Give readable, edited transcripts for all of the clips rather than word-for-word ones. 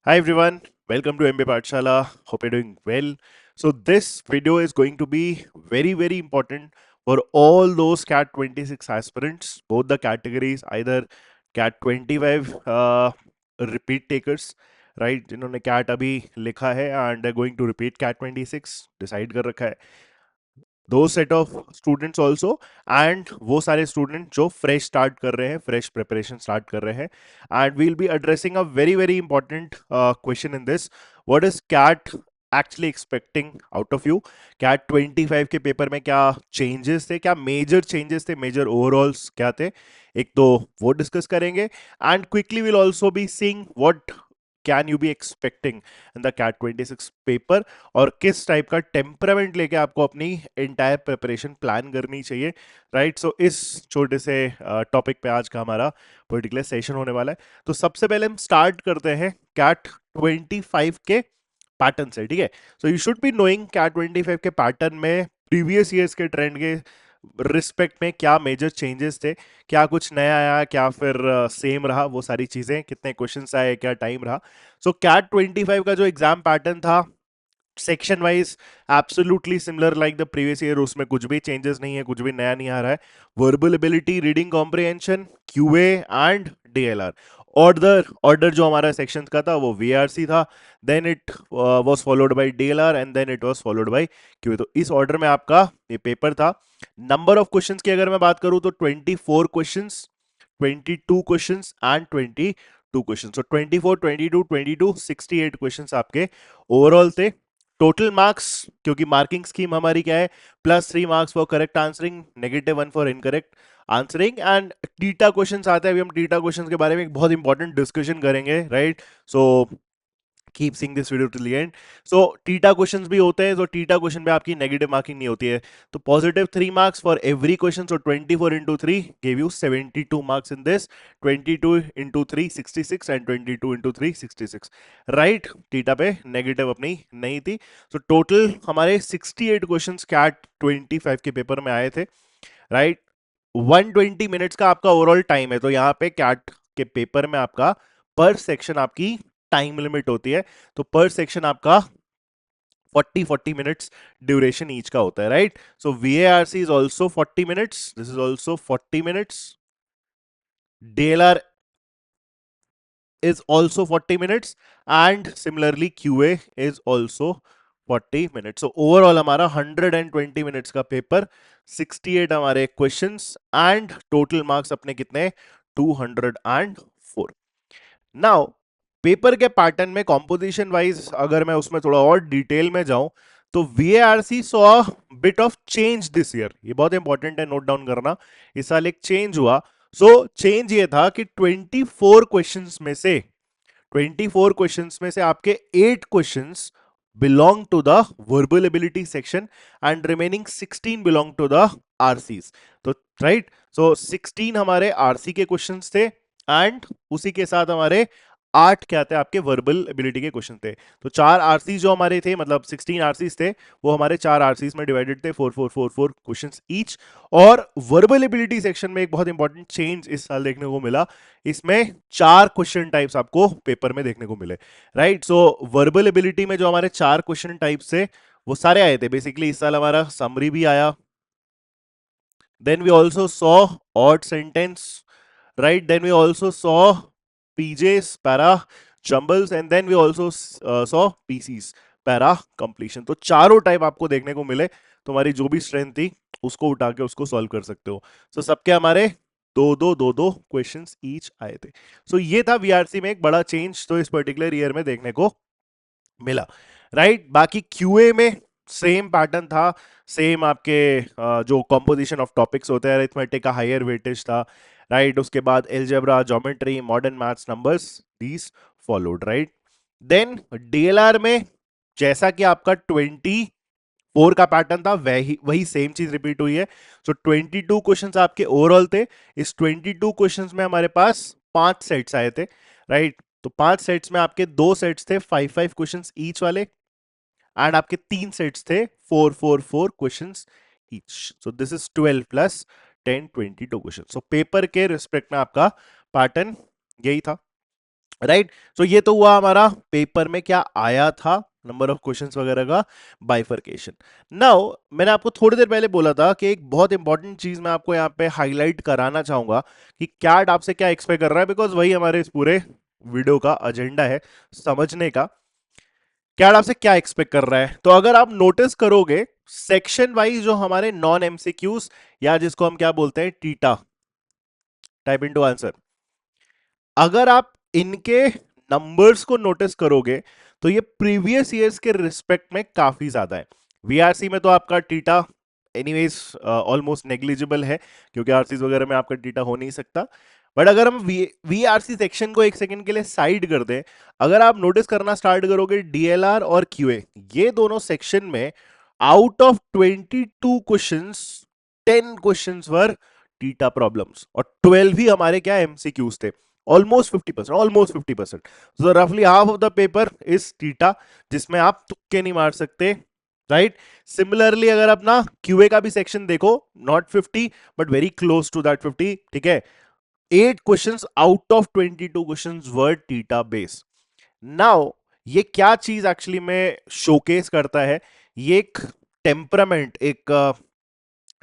Hi everyone, welcome to MBA Pathshala. Hope you're doing well. So this video is going to be very important for all those CAT 26 aspirants, both the categories, either CAT 25 repeat takers, right? जिन्होंने CAT अभी लिखा है and they're going to repeat CAT 26 decide कर रखा है. दो set of students also and वो सारे स्टूडेंट जो फ्रेश स्टार्ट कर रहे हैं, फ्रेश प्रिपरेशन स्टार्ट कर रहे हैं. And we'll be addressing a very important question in this. What is CAT actually expecting out of you? CAT 25 के पेपर में क्या चेंजेस थे, क्या मेजर चेंजेस थे, मेजर ओवरऑल्स क्या थे, एक तो वो डिस्कस करेंगे. And quickly will also be seeing what can you be expecting in the CAT 26 paper और किस टाइप का टेम्परामेंट लेके आपको अपनी एंटायर प्रिपरेशन प्लान करनी चाहिए, राइट? सो इस छोटे से टॉपिक पे आज का हमारा पर्टिकुलर सेशन होने वाला है. तो सबसे पहले हम स्टार्ट करते हैं कैट 25 के पैटर्न से, ठीक है? So you should be knowing CAT 25 के पैटर्न में प्रीवियस ईयर्स के ट्रेंड के रिस्पेक्ट में क्या मेजर चेंजेस थे, क्या कुछ नया आया, क्या फिर सेम रहा, वो सारी चीजें, कितने क्वेश्चंस आए, क्या टाइम रहा. सो कैट 25 का जो एग्जाम पैटर्न था section wise absolutely similar like the previous year, उसमें कुछ भी चेंजेस नहीं है, कुछ भी नया नहीं आ रहा है. Verbal ability, reading comprehension, QA and DLR. Order जो हमारा सेक्शन का था वो वीआरसी था, then it was followed by DLR and then it was followed by QA. तो इस ऑर्डर में आपका ये पेपर था. नंबर ऑफ क्वेश्चंस की अगर मैं बात करूं तो 24 questions, 22 questions and 22 questions. So 24, 22, 22, 68 questions आपके ओवरऑल थे. टोटल मार्क्स, क्योंकि मार्किंग स्कीम हमारी क्या है, +3 marks for correct answering, -1 for incorrect answering. And theta questions आते हैं, अभी हम टीटा क्वेश्चंस के बारे में एक बहुत इंपॉर्टेंट डिस्कशन करेंगे, right? So keep seeing this video till the end. So theta questions भी होते हैं, तो टीटा क्वेश्चन पे आपकी नेगेटिव मार्किंग नहीं होती है. तो +3 marks for every question. So 24 into 3 gave you 72 marks in this. 22 into 3 66 and 22 into 3 66, right? Theta पे नेगेटिव अपनी नहीं थी. सो टोटल हमारे 68 क्वेश्चंस कैट 25 के पेपर में आए थे, राइट? 120 मिनट्स का आपका ओवरऑल टाइम है. तो यहाँ पे कैट के पेपर में आपका पर सेक्शन आपकी टाइम लिमिट होती है. तो पर सेक्शन आपका 40 मिनट्स ड्यूरेशन ईच का होता है, right? So VARC is also 40 minutes, this is also 40 minutes. DLR is also 40 minutes and similarly QA is also 40 minutes. So overall हमारा 120 minutes का पेपर, 68 हमारे क्वेश्चंस एंड टोटल मार्क्स अपने कितने, 204. Now paper के pattern में composition wise अगर मैं उसमें थोड़ा और डिटेल में जाऊं तो VARC saw bit of change this year. ये बहुत इंपॉर्टेंट है, नोट डाउन करना. इस साल एक चेंज हुआ. सो चेंज ये था कि 24 क्वेश्चंस में से 24 क्वेश्चंस में से आपके 8 questions belong to the verbal ability section and remaining 16 belong to the RCs. तो राइट, सो 16 हमारे RC के क्वेश्चंस थे एंड उसी के साथ हमारे 8 क्या थे, आपके वर्बल एबिलिटी के क्वेश्चन थे. तो 4 आरसीज जो हमारे थे, मतलब 16 आरसीज थे, वो हमारे 4 आरसीज में डिवाइडेड थे, 4 क्वेश्चंस ईच. और वर्बल एबिलिटी सेक्शन में एक बहुत इंपॉर्टेंट चेंज इस साल देखने को मिला. इसमें 4 क्वेश्चन टाइप्स आपको पेपर में देखने को मिले, राइट? सो वर्बल एबिलिटी में जो हमारे 4 क्वेश्चन टाइप्स थे वो सारे आए थे. बेसिकली इस साल हमारा समरी भी आया, then we also saw odd sentence, right? Then we also saw PJs, para jumbles, and then we also saw PCs, para completion. तो चारों टाइप आपको देखने को मिले. तुम्हारी जो भी स्ट्रेंथ थी उसको उठा के उसको सॉल्व कर सकते हो. सो सबके हमारे दो क्वेश्चंस ईच आए थे. सो ये था VRC में एक बड़ा चेंज तो इस पर्टिकुलर ईयर में देखने को मिला, राइट? बाकी क्यूए में सेम पैटर्न था, सेम आपके जो कॉम्पोजिशन ऑफ टॉपिक्स होते हैं, अरिथमेटिक का हायर वेटेज था, राइट? उसके बाद algebra, geometry, modern maths, numbers, these followed, right? Then DLR में जैसा कि आपका 24 का पैटर्न था वही वही सेम चीज रिपीट हुई है. सो 22 क्वेश्चंस आपके ओवरऑल थे. इस 22 क्वेश्चंस में हमारे पास 5 सेट्स आए थे, राइट? तो 5 सेट्स में आपके 2 सेट्स थे 5 क्वेश्चंस ईच वाले एंड आपके 3 सेट्स थे 4 questions each. So this is 12 plus 10, 22 question. So paper के रिस्पेक्ट में आपका पैटर्न यही था. राइट। सो ये तो हुआ हमारा पेपर में क्या आया था, नंबर ऑफ क्वेश्चंस वगैरह का बाइफरकेशन। नाउ मैंने आपको थोड़ी देर पहले बोला था कि एक बहुत इंपॉर्टेंट चीज मैं आपको यहाँ पे हाईलाइट कराना चाहूंगा कि कैट आपसे क्या एक्सपेक्ट कर रहा है, बिकॉज वही हमारे इस पूरे वीडियो का एजेंडा है समझने का। कैट आपसे क्या एक्सपेक्ट कर रहा है, तो अगर आप नोटिस करोगे सेक्शन वाइज जो हमारे नॉन एमसीक्यूज या जिसको हम क्या बोलते हैं टीटा, टाइप इनटू आंसर, अगर आप इनके नंबर्स को नोटिस करोगे तो ये प्रीवियस ईयर्स के रिस्पेक्ट में काफी ज्यादा है। वीआरसी में तो आपका टीटा एनीवेज ऑलमोस्ट नेग्लिजिबल है, क्योंकि आरसीज वगैरह में आपका टीटा हो नहीं सकता। बट अगर हम वीआरसी सेक्शन को एक सेकंड के लिए साइड कर दें, अगर आप नोटिस करना स्टार्ट करोगे डीएलआर और क्यूए, ये दोनों सेक्शन में out of 22 questions 10 questions were theta problems और 12 ही हमारे क्या एमसीक्यूज थे। ऑलमोस्ट 50%, ऑलमोस्ट 50%, सो रफली half of the paper is theta, जिसमें आप तुक्के नहीं मार सकते। राइट। सिमिलरली अगर आप ना क्यूए का भी सेक्शन देखो, not 50 but very close to that 50, ठीक है। 8 questions out of 22 questions were TITA base. Now ये क्या चीज एक्चुअली में शोकेस करता है, ये एक टेम्परामेंट, एक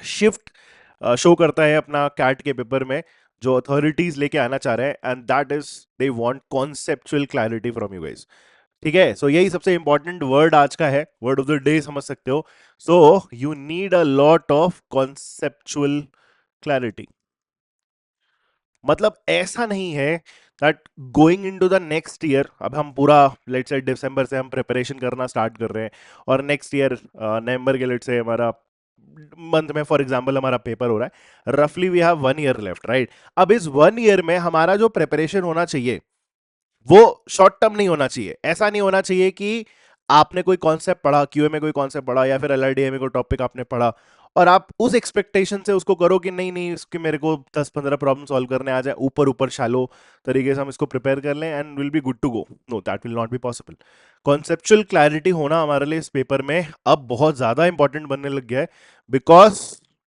शिफ्ट शो करता है अपना कैट के पेपर में, जो अथॉरिटीज लेके आना चाह रहे हैं, and that is they want conceptual clarity from you guys. ठीक है, सो यही सबसे इंपॉर्टेंट वर्ड आज का है, वर्ड ऑफ द डे समझ सकते हो। So you need a lot of conceptual clarity. मतलब ऐसा नहीं है that going into the next year, अब हम पूरा लेट्स से दिसंबर से हम प्रिपरेशन करना स्टार्ट कर रहे हैं, और नेक्स्ट ईयर नवंबर के लेट्स से हमारा मंथ में फॉर एग्जांपल हमारा पेपर हो रहा है, रफली we have 1 year left, right. अब इस 1 ईयर में हमारा जो प्रिपरेशन होना चाहिए वो शॉर्ट टर्म नहीं होना चाहिए। ऐसा नहीं होना चाहिए कि आपने कोई कॉन्सेप्ट पढ़ा, क्यूए में कोई कॉन्सेप्ट पढ़ा या फिर एलआरडीए में कोई टॉपिक आपने पढ़ा, और आप उस एक्सपेक्टेशन से उसको करो कि नहीं नहीं इसके मेरे को 10-15 प्रॉब्लम सॉल्व करने आ जाए, ऊपर ऊपर शैलो तरीके से हम इसको प्रिपेयर कर लें and will be good to go. No, that will not be possible. Conceptual clarity होना हमारे लिए इस पेपर में अब बहुत ज्यादा इंपॉर्टेंट बनने लग गया है, बिकॉज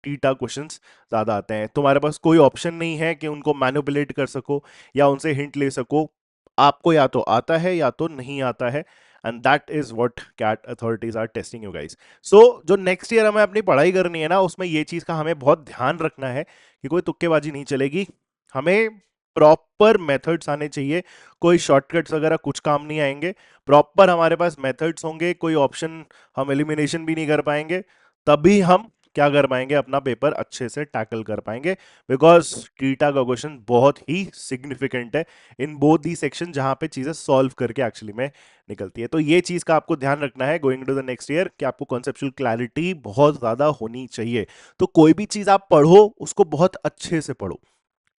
टीटा क्वेश्चंस ज्यादा आते हैं। तुम्हारे पास कोई ऑप्शन नहीं है कि उनको मैनिपुलेट कर सको या उनसे हिंट ले सको, आपको या तो आता है या तो नहीं आता है, and that is what CAT authorities are testing you guys. So जो नेक्स्ट ईयर हमें अपनी पढ़ाई करनी है ना, उसमें ये चीज का हमें बहुत ध्यान रखना है कि कोई तुक्केबाजी नहीं चलेगी, हमें प्रॉपर मेथड्स आने चाहिए, कोई शॉर्टकट्स वगैरह कुछ काम नहीं आएंगे। प्रॉपर हमारे पास मेथड्स होंगे, कोई ऑप्शन हम एलिमिनेशन भी नहीं कर पाएंगे, तभी हम क्या कर पाएंगे, अपना पेपर अच्छे से टैकल कर पाएंगे। बिकॉज टीटा का क्वेश्चन बहुत ही सिग्निफिकेंट है इन बोथ दी सेक्शन, जहां पे चीजें सॉल्व करके एक्चुअली में निकलती है। तो ये चीज का आपको ध्यान रखना है going to the next year कि आपको कॉन्सेप्चुअल क्लैरिटी बहुत ज्यादा होनी चाहिए। तो कोई भी चीज आप पढ़ो उसको बहुत अच्छे से पढ़ो,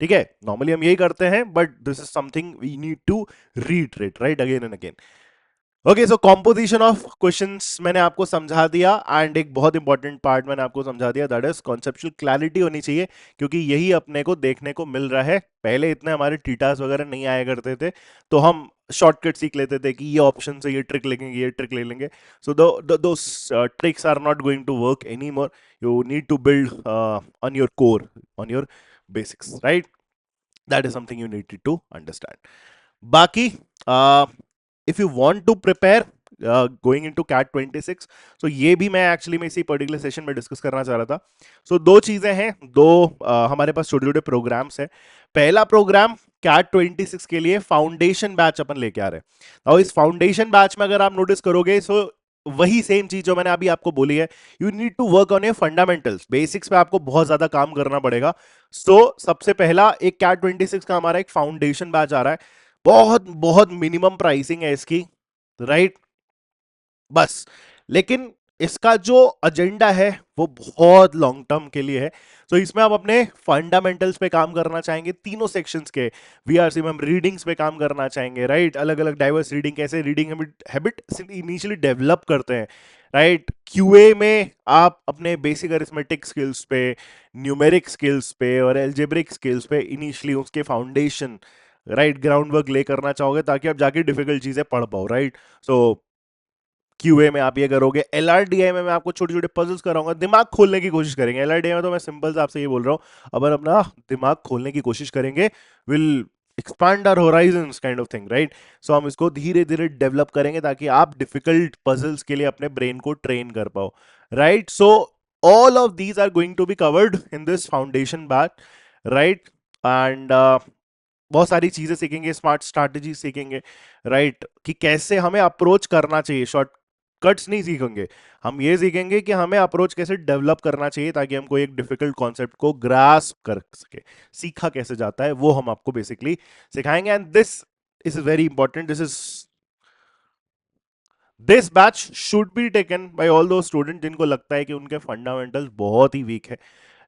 ठीक है। नॉर्मली हम यही करते हैं, but this is something we need to retreat right again and again. Okay, so composition of questions मैंने आपको समझा दिया, एंड एक बहुत इंपॉर्टेंट पार्ट मैंने आपको समझा दिया, दैट इज कॉन्सेप्चुअल क्लैरिटी होनी चाहिए, क्योंकि यही अपने को देखने को मिल रहा है। पहले इतने हमारे टीटास वगैरह नहीं आया करते थे, तो हम शॉर्टकट सीख लेते थे कि ये ऑप्शन से ये ट्रिक लेंगे, ये ट्रिक ले लेंगे। So those tricks are not going to work any more, you need to build on your core, on your basics, right. That is something you need to understand. बाकी if you want to prepare going into CAT 26, so ये भी मैं actually में इसी particular session में discuss करना चाह रहा था। सो दो चीजें हैं, दो हमारे पास छोटे छोटे प्रोग्राम्स हैं। पहला प्रोग्राम कैट 26 के लिए फाउंडेशन बैच अपन लेके आ रहे हैं, और इस फाउंडेशन बैच में अगर आप नोटिस करोगे, सो वही सेम चीज जो मैंने अभी आपको बोली है, you need to work on your fundamentals, basics पे आपको बहुत ज्यादा काम करना पड़ेगा। सो सबसे पहला एक कैट 26 का हमारा एक फाउंडेशन बैच आ रहा है, बहुत बहुत मिनिमम प्राइसिंग है इसकी, राइट। बस, लेकिन इसका जो एजेंडा है वो बहुत लॉन्ग टर्म के लिए है। तो इसमें आप अपने फंडामेंटल्स पे काम करना चाहेंगे, तीनों सेक्शंस के। वीआरसी में हम रीडिंग्स पे काम करना चाहेंगे, राइट। अलग अलग डाइवर्स रीडिंग, कैसे रीडिंग हैबिट इनिशियली डेवलप करते हैं, राइट। क्यूए में आप अपने बेसिक अरिथमेटिक स्किल्स पे, न्यूमेरिक स्किल्स पे और एल्जेब्रिक स्किल्स पे इनिशियली उसके फाउंडेशन, राइट, ग्राउंड वर्क ले करना चाहोगे, ताकि आप जाके डिफिकल्ट चीजें पढ़ पाओ, राइट। सो क्यूए में आप ये करोगे। एलआरडीआई में मैं आपको छोटे छोटे पजल्स कराऊंगा, दिमाग खोलने की कोशिश करेंगे। एलआरडीआई में तो मैं सिंपल से आपसे ये बोल रहा हूं, अपन अपना दिमाग खोलने की कोशिश करेंगे, will expand our horizons kind of thing, right? So हम इसको धीरे धीरे डेवलप करेंगे ताकि आप डिफिकल्ट पजल्स के लिए अपने ब्रेन को ट्रेन कर पाओ, right? So all of these are going to be covered in this foundation batch, right? And बहुत सारी चीजें सीखेंगे, स्मार्ट स्ट्रैटेजी सीखेंगे, राइट? कि कैसे हमें अप्रोच करना चाहिए, शॉर्टकट्स नहीं सीखेंगे, हम ये सीखेंगे कि हमें अप्रोच कैसे डेवलप करना चाहिए ताकि हम कोई एक डिफिकल्ट कॉन्सेप्ट को ग्रास्प कर सके, सीखा कैसे जाता है वो हम आपको बेसिकली सिखाएंगे। And this is very important, this batch should be taken by all दो स्टूडेंट जिनको लगता है कि उनके फंडामेंटल्स बहुत ही वीक है,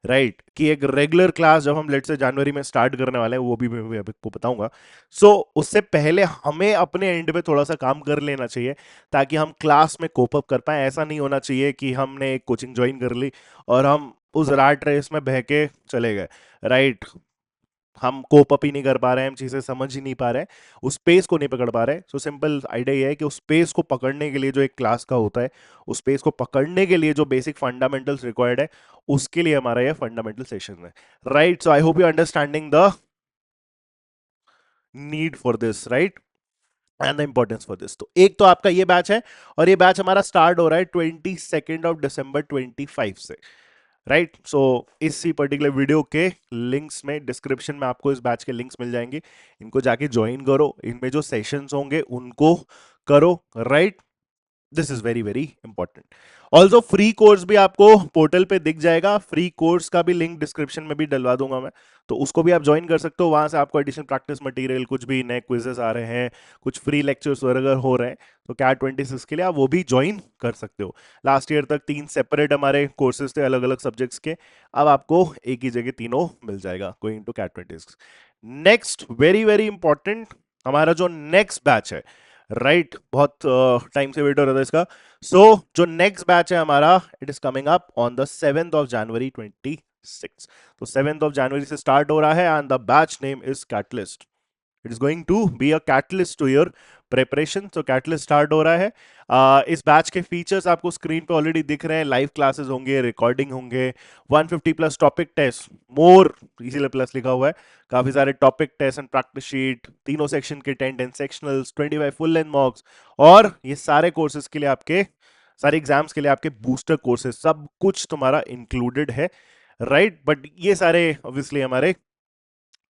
राइट? कि एक रेगुलर क्लास जब हम लेट से जनवरी में स्टार्ट करने वाले हैं, वो भी मैं आपको बताऊंगा। सो उससे पहले हमें अपने एंड पे थोड़ा सा काम कर लेना चाहिए ताकि हम क्लास में कोप अप कर पाए। ऐसा नहीं होना चाहिए कि हमने एक कोचिंग ज्वाइन कर ली और हम उस रैट रेस में बह के चले गए, राइट? हम कोप अप ही नहीं कर पा रहे हैं, हम चीजें समझ ही नहीं पा रहे हैं, उस पेस को नहीं पकड़ पा रहे हैं। सो सिंपल आइडिया ये है कि उस पेस को पकड़ने के लिए जो एक क्लास का होता है, उस पेस को पकड़ने के लिए जो बेसिक फंडामेंटल्स रिक्वायर्ड है, उसके लिए हमारा ये फंडामेंटल सेशन है, right? So I hope you understanding the need for this, right? And the importance for this. तो एक तो आपका ये बैच है, और ये बैच हमारा स्टार्ट हो रहा है 22 से, राइट? सो इसी पर्टिकुलर वीडियो के लिंक्स में, डिस्क्रिप्शन में आपको इस बैच के लिंक्स मिल जाएंगे, इनको जाके ज्वाइन करो, इनमें जो सेशंस होंगे उनको करो, right? This is very very important. Also free course भी आपको पोर्टल पे दिख जाएगा, फ्री कोर्स का भी लिंक डिस्क्रिप्शन में भी डलवा दूंगा मैं, तो उसको भी आप ज्वाइन कर सकते हो। वहां से आपको एडिशनल प्रैक्टिस मटेरियल, कुछ भी नए क्विजेस आ रहे हैं, कुछ फ्री लेक्चर्स वगैरह हो रहे हैं, तो कैट 26 के लिए आप वो भी ज्वाइन कर सकते हो। लास्ट ईयर तक 3 सेपरेट हमारे कोर्सेज थे अलग अलग सब्जेक्ट्स के, अब आपको एक ही जगह तीनों मिल जाएगा going to CAT 26। Next very very important, हमारा जो नेक्स्ट बैच है, राइट? बहुत टाइम से वेट हो रहा था इसका। सो जो नेक्स्ट बैच है हमारा, it is coming up on the 7th of January 26। तो 7th of January से स्टार्ट हो रहा है, and the batch name is catalyst. It is going to be a catalyst to your preparation. तो catalyst start हो रहा है। इस बैच के फीचर्स आपको स्क्रीन पे ऑलरेडी दिख रहे हैं, लाइव क्लासेस होंगे, रिकॉर्डिंग होंगे, 150 प्लस टॉपिक टेस्ट, मोर, इसीलिए प्लस लिखा हुआ है, काफी सारे topic test and practice sheet, तीनों सेक्शन के 10 सेक्शनल्स, 25 फुल लेंथ मॉक्स, और ये सारे कोर्सेज के लिए आपके, सारे एग्जाम्स के लिए आपके बूस्टर कोर्सेज, सब कुछ तुम्हारा इंक्लूडेड है, राइट? बट ये सारे ऑब्वियसली हमारे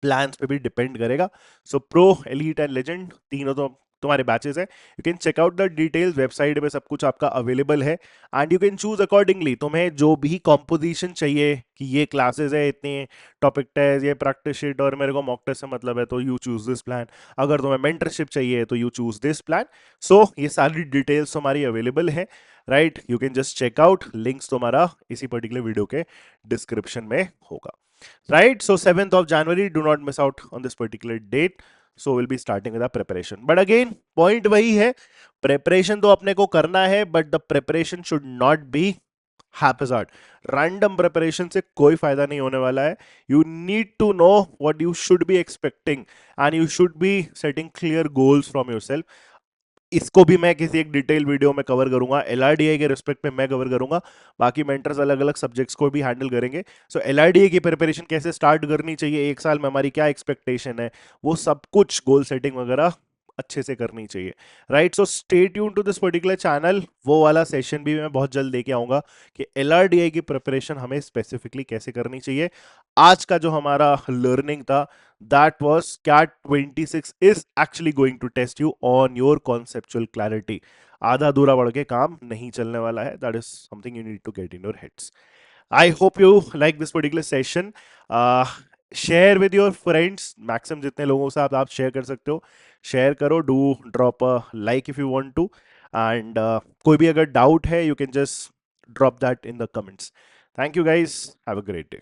प्लान्स पे भी डिपेंड करेगा। So pro, elite and legend, तीनों तो तुम्हारे बैचेस है। You can check out the details, website पे सब कुछ आपका अवेलेबल है, and you can choose accordingly. तुम्हें जो भी कॉम्पोजिशन चाहिए कि ये क्लासेस है, इतने टॉपिक टेस्ट, ये प्रैक्टिस शीट, और मेरे को मॉक टेस्ट से मतलब है, तो यू चूज दिस प्लान। अगर तुम्हें मेंटरशिप चाहिए तो you choose this plan. So ये सारी डिटेल्स तुम्हारी अवेलेबल है, right? You can just check out, links तुम्हारा इसी पर्टिकुलर वीडियो के डिस्क्रिप्शन में होगा, right? So 7th of January, do not miss out on this particular date. So we'll be starting with the preparation, but again point वही है, preparation तो अपने को करना है, but the preparation should not be haphazard. Random preparation से कोई फायदा नहीं होने वाला है. You need to know what you should be expecting, and you should be setting clear goals from yourself. इसको भी मैं किसी एक डिटेल वीडियो में कवर करूंगा, एलआरडीए के रिस्पेक्ट पे मैं कवर करूंगा, बाकी मेंटर्स अलग अलग सब्जेक्ट्स को भी हैंडल करेंगे। सो एलआरडीए की प्रिपरेशन कैसे स्टार्ट करनी चाहिए, एक साल में हमारी क्या एक्सपेक्टेशन है, वो सब कुछ गोल सेटिंग वगैरह अच्छे से करनी चाहिए, right? So stay tune to this particular channel, वो वाला सेशन भी मैं बहुत जल्द लेके आऊंगा कि एलआरडीए की प्रिपरेशन हमें स्पेसिफिकली कैसे करनी चाहिए। आज का जो हमारा लर्निंग था, that was CAT 26 is actually going to test you on your conceptual clarity. आधा अधूरा बढ़ के काम नहीं चलने वाला है, that is something you need to get in your heads. I hope you like this particular session. Share with your friends, maximum जितने लोगों से आप share कर सकते हो, share करो, do drop a like if you want to, and कोई भी अगर doubt है, you can just drop that in the comments. Thank you guys, have a great day.